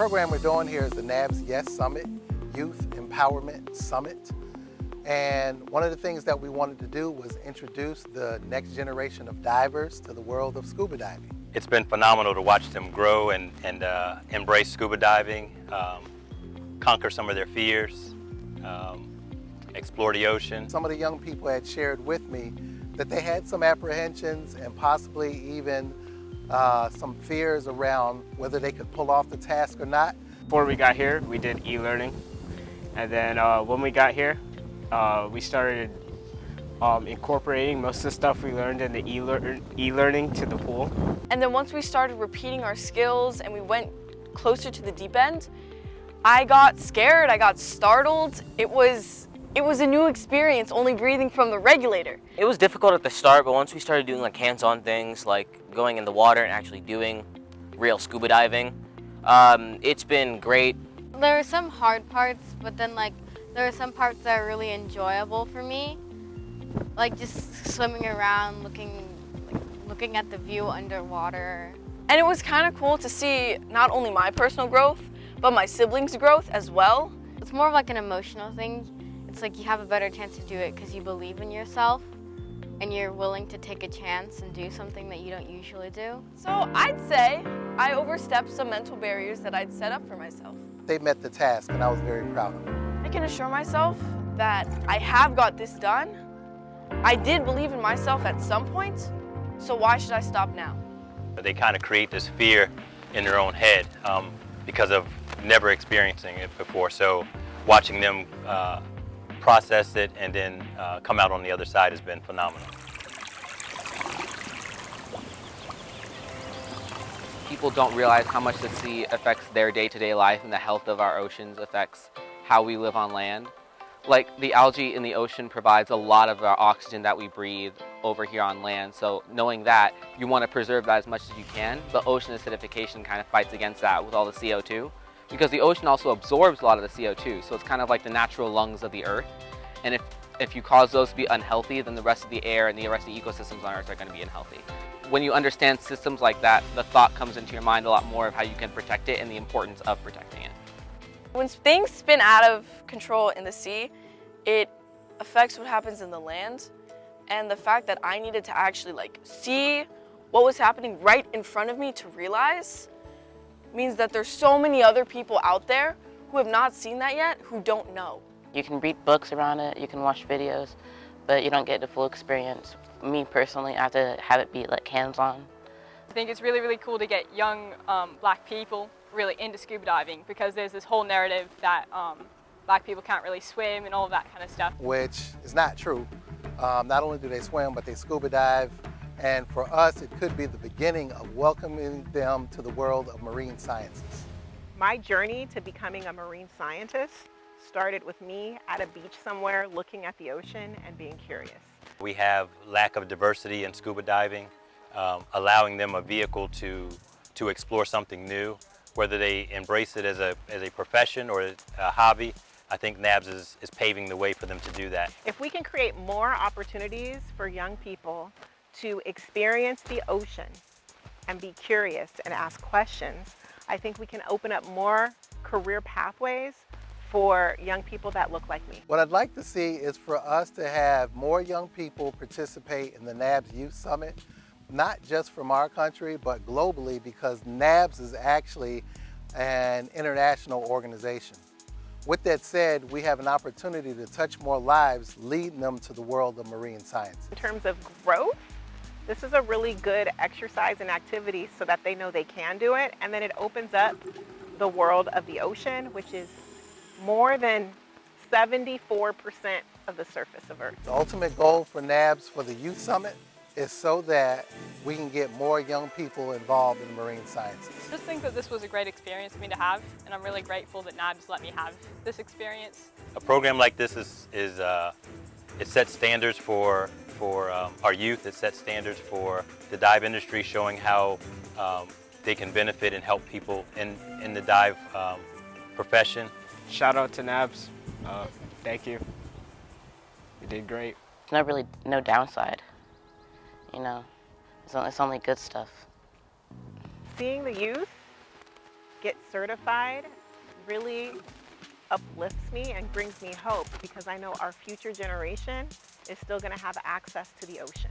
program we're doing here is the NABS Yes Summit, Youth Empowerment Summit. And one of the things that we wanted to do was introduce the next generation of divers to the world of scuba diving. It's been phenomenal to watch them grow and embrace scuba diving, conquer some of their fears, explore the ocean. Some of the young people had shared with me that they had some apprehensions and possibly even some fears around whether they could pull off the task or not. Before we got here, we did e-learning. And then when we got here, we started incorporating most of the stuff we learned in the e-learning to the pool. And then once we started repeating our skills and we went closer to the deep end, I got scared, I got startled. It was a new experience, only breathing from the regulator. It was difficult at the start, but once we started doing like hands-on things, like going in the water and actually doing real scuba diving, it's been great. There were some hard parts, but then there were some parts that are really enjoyable for me. Like just swimming around, looking at the view underwater. And it was kind of cool to see not only my personal growth, but my siblings' growth as well. It's more of like an emotional thing. It's like you have a better chance to do it because you believe in yourself and you're willing to take a chance and do something that you don't usually do. So I'd say I overstepped some mental barriers that I'd set up for myself. They met the task and I was very proud of them. I can assure myself that I have got this done. I did believe in myself at some point, so why should I stop now? They kind of create this fear in their own head because of never experiencing it before. So watching them process it and then come out on the other side has been phenomenal. People don't realize how much the sea affects their day-to-day life, and the health of our oceans affects how we live on land. Like the algae in the ocean provides a lot of our oxygen that we breathe over here on land. So knowing that, you want to preserve that as much as you can, but ocean acidification kind of fights against that with all the CO2. Because the ocean also absorbs a lot of the CO2, so it's kind of like the natural lungs of the earth. And if you cause those to be unhealthy, then the rest of the air and the rest of the ecosystems on earth are going to be unhealthy. When you understand systems like that, the thought comes into your mind a lot more of how you can protect it and the importance of protecting it. When things spin out of control in the sea, it affects what happens in the land. And the fact that I needed to actually see what was happening right in front of me to realize means that there's so many other people out there who have not seen that yet, who don't know. You can read books around it, you can watch videos, but you don't get the full experience. Me personally, I have to have it be hands-on. I think it's really, really cool to get young black people really into scuba diving, because there's this whole narrative that black people can't really swim and all of that kind of stuff. Which is not true. Not only do they swim, but they scuba dive. And for us, it could be the beginning of welcoming them to the world of marine sciences. My journey to becoming a marine scientist started with me at a beach somewhere looking at the ocean and being curious. We have lack of diversity in scuba diving, allowing them a vehicle to explore something new, whether they embrace it as a profession or a hobby. I think NABS is paving the way for them to do that. If we can create more opportunities for young people to experience the ocean and be curious and ask questions, I think we can open up more career pathways for young people that look like me. What I'd like to see is for us to have more young people participate in the NABS Youth Summit, not just from our country, but globally, because NABS is actually an international organization. With that said, we have an opportunity to touch more lives, leading them to the world of marine science. In terms of growth, this is a really good exercise and activity so that they know they can do it, and then it opens up the world of the ocean, which is more than 74% of the surface of Earth. The ultimate goal for NABS for the Youth Summit is so that we can get more young people involved in marine sciences. I just think that this was a great experience for me to have, and I'm really grateful that NABS let me have this experience. A program like this it sets standards for our youth. It sets standards for the dive industry, showing how they can benefit and help people in the dive profession. Shout out to NABS. Thank you. You did great. There's no downside. It's only good stuff. Seeing the youth get certified really uplifts me and brings me hope, because I know our future generation is still going to have access to the ocean.